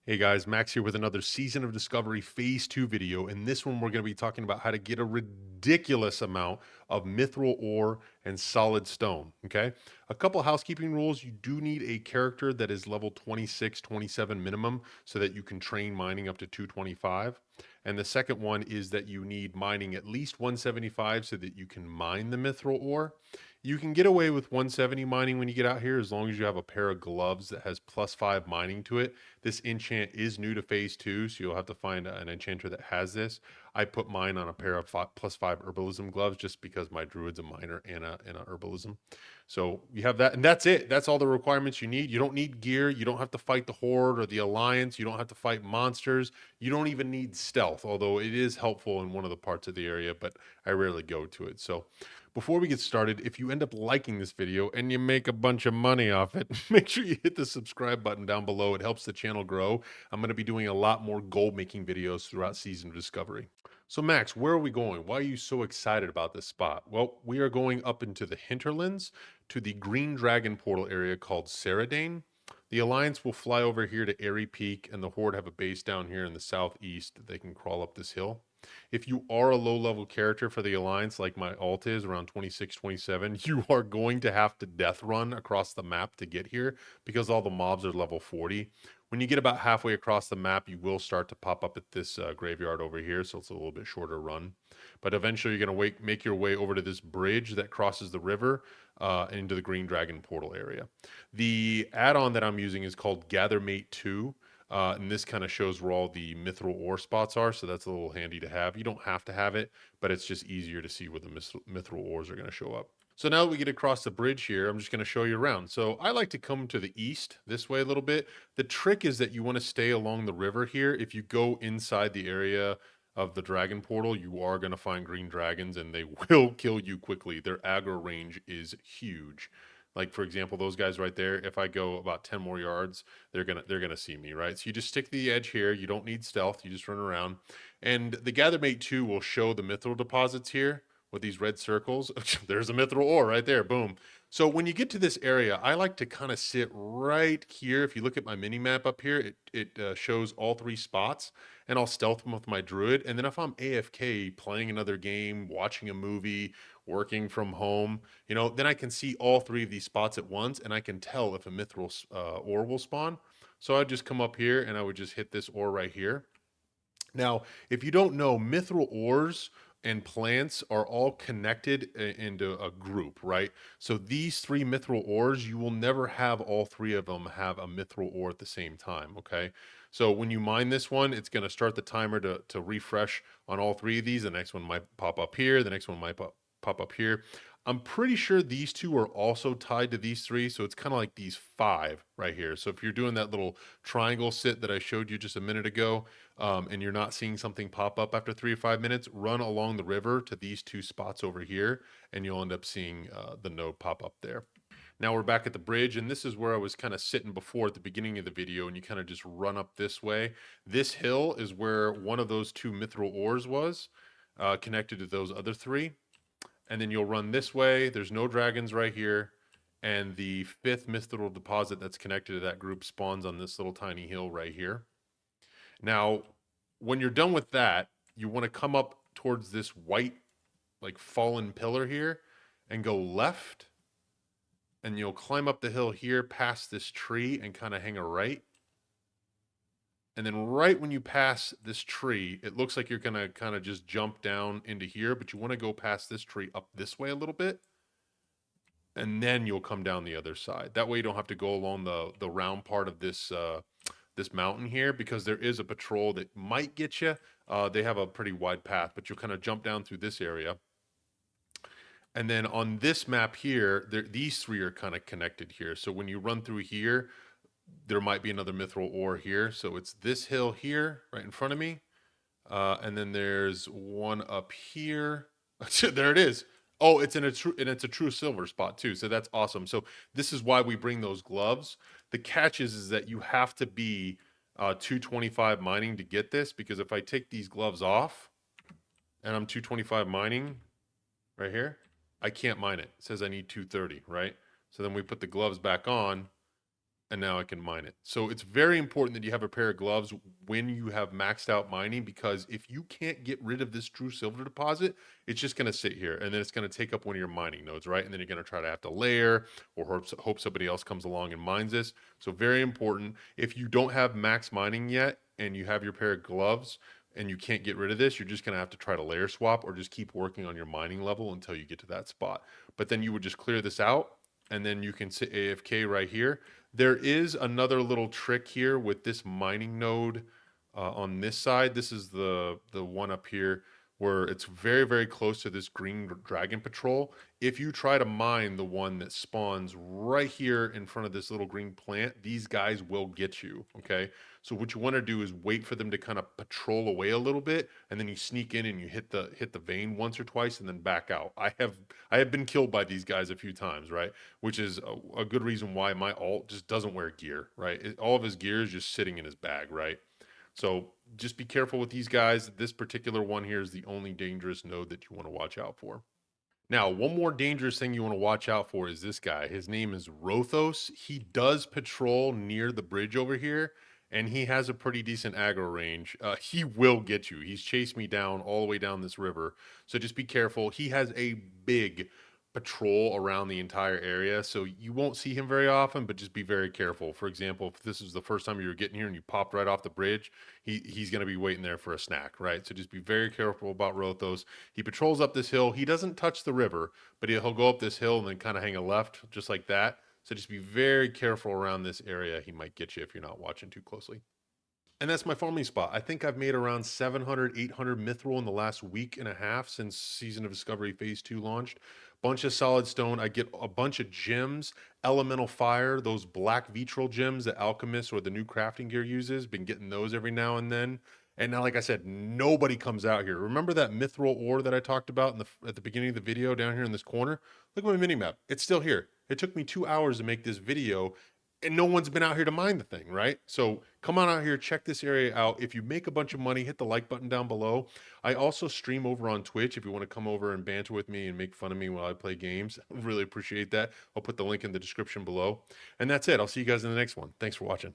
Hey guys, Max here with another Season of Discovery Phase 2 video. In this one, we're going to be talking about how to get a ridiculous amount of mithril ore and solid stone. Okay. A couple housekeeping rules. You do need a character that is level 26, 27 minimum so that you can train mining up to 225. And the second one is that you need mining at least 175 so that you can mine the mithril ore. You can get away with 170 mining when you get out here as long as you have a pair of gloves that has +5 mining to it. This enchant is new to phase 2, so you'll have to find an enchanter that has this. I put mine on a pair of +5 herbalism gloves just because my druid's a miner and a herbalism. So you have that, and that's it. That's all the requirements you need. You don't need gear. You don't have to fight the Horde or the Alliance. You don't have to fight monsters. You don't even need stealth, although it is helpful in one of the parts of the area, but I rarely go to it. So before we get started, if you end up liking this video and you make a bunch of money off it, make sure you hit the subscribe button down below. It helps the channel grow. I'm going to be doing a lot more gold making videos throughout Season of Discovery. So Max, where are we going? Why are you so excited about this spot? Well, we are going up into the hinterlands to the Green Dragon portal area called Saradane. The Alliance will fly over here to Airy Peak, and the Horde have a base down here in the southeast that they can crawl up this hill. If you are a low level character for the Alliance, like my alt is around 26, 27, you are going to have to death run across the map to get here because all the mobs are level 40. When you get about halfway across the map, you will start to pop up at this graveyard over here, so it's a little bit shorter run. But eventually, you're going to make your way over to this bridge that crosses the river into the Green Dragon portal area. The add on that I'm using is called Gathermate 2. And this kind of shows where all the mithril ore spots are, so that's a little handy to have. You don't have to have it, but it's just easier to see where the mithril ores are going to show up. So now that we get across the bridge here, I'm just going to show you around. So I like to come to the east this way a little bit. The trick is that you want to stay along the river here. If you go inside the area of the dragon portal, you are going to find green dragons and they will kill you quickly. Their aggro range is huge. Like for example, those guys right there, if I go about 10 more yards, they're gonna see me, right? So you just stick to the edge here. You don't need stealth, you just run around. And the Gathermate 2 will show the mithril deposits here with these red circles. There's a mithril ore right there, boom. So when you get to this area, I like to kind of sit right here. If you look at my mini map up here, it shows all three spots, and I'll stealth them with my druid. And then if I'm AFK playing another game, watching a movie, working from home, then I can see all three of these spots at once, and I can tell if a mithril ore will spawn. So I'd just come up here and I would just hit this ore right here. Now, if you don't know, mithril ores and plants are all connected into a group, right? So these three mithril ores, you will never have all three of them have a mithril ore at the same time, okay? So when you mine this one, it's going to start the timer to refresh on all three of these. The next one might pop up here. The next one might pop up here. I'm pretty sure these two are also tied to these three. So it's kind of like these five right here. So if you're doing that little triangle sit that I showed you just a minute ago, and you're not seeing something pop up after 3 or 5 minutes, run along the river to these two spots over here, and you'll end up seeing the node pop up there. Now we're back at the bridge, and this is where I was kind of sitting before at the beginning of the video, and you kind of just run up this way. This hill is where one of those two mithril ores was, connected to those other three. And then you'll run this way. There's no dragons right here. And the fifth mithril deposit that's connected to that group spawns on this little tiny hill right here. Now, when you're done with that, you want to come up towards this white, like fallen pillar here and go left. And you'll climb up the hill here past this tree and kind of hang a right. And then right when you pass this tree, it looks like you're going to kind of just jump down into here, but you want to go past this tree up this way a little bit. And then you'll come down the other side. That way you don't have to go along the round part of this mountain here, because there is a patrol that might get you. They have a pretty wide path, but you'll kind of jump down through this area. And then on this map here, these three are kind of connected here. So when you run through here, there might be another mithril ore here. So it's this hill here right in front of me. And then there's one up here. There it is. Oh, it's a true silver spot too. So that's awesome. So this is why we bring those gloves. The catch is that you have to be 225 mining to get this, because if I take these gloves off and I'm 225 mining right here, I can't mine it. It says I need 230, right? So then we put the gloves back on, and now I can mine it. So it's very important that you have a pair of gloves when you have maxed out mining, because if you can't get rid of this true silver deposit, it's just going to sit here and then it's going to take up one of your mining nodes, right? And then you're going to try to have to layer or hope somebody else comes along and mines this. So very important. If you don't have max mining yet and you have your pair of gloves and you can't get rid of this, you're just going to have to try to layer swap or just keep working on your mining level until you get to that spot. But then you would just clear this out and then you can sit AFK right here. There is another little trick here with this mining node on this side. This is the one up here where it's very, very close to this green dragon patrol. If you try to mine the one that spawns right here in front of this little green plant, these guys will get you, okay? So what you want to do is wait for them to kind of patrol away a little bit, and then you sneak in and you hit the vein once or twice and then back out. I have been killed by these guys a few times, right? Which is a good reason why my alt just doesn't wear gear, right? All of his gear is just sitting in his bag, right? So just be careful with these guys. This particular one here is the only dangerous node that you want to watch out for. Now, one more dangerous thing you want to watch out for is this guy. His name is Rothos. He does patrol near the bridge over here, and he has a pretty decent aggro range. He will get you. He's chased me down all the way down this river. So just be careful. He has a big patrol around the entire area, so you won't see him very often, but just be very careful. For example, if this is the first time you were getting here and you popped right off the bridge, he's going to be waiting there for a snack, right? So just be very careful about Rothos. He patrols up this hill. He doesn't touch the river, but he'll go up this hill and then kind of hang a left just like that. So just be very careful around this area. He might get you if you're not watching too closely. And that's my farming spot. I think I've made around 700, 800 mithril in the last week and a half since Season of Discovery Phase 2 launched. Bunch of solid stone. I get a bunch of gems, elemental fire, those black vitral gems that Alchemist or the new crafting gear uses. Been getting those every now and then. And now, like I said, nobody comes out here. Remember that mithril ore that I talked about at the beginning of the video down here in this corner? Look at my mini map. It's still here. It took me 2 hours to make this video, and no one's been out here to mine the thing, right? So come on out here, check this area out. If you make a bunch of money, hit the like button down below. I also stream over on Twitch if you want to come over and banter with me and make fun of me while I play games. I really appreciate that. I'll put the link in the description below. And that's it. I'll see you guys in the next one. Thanks for watching.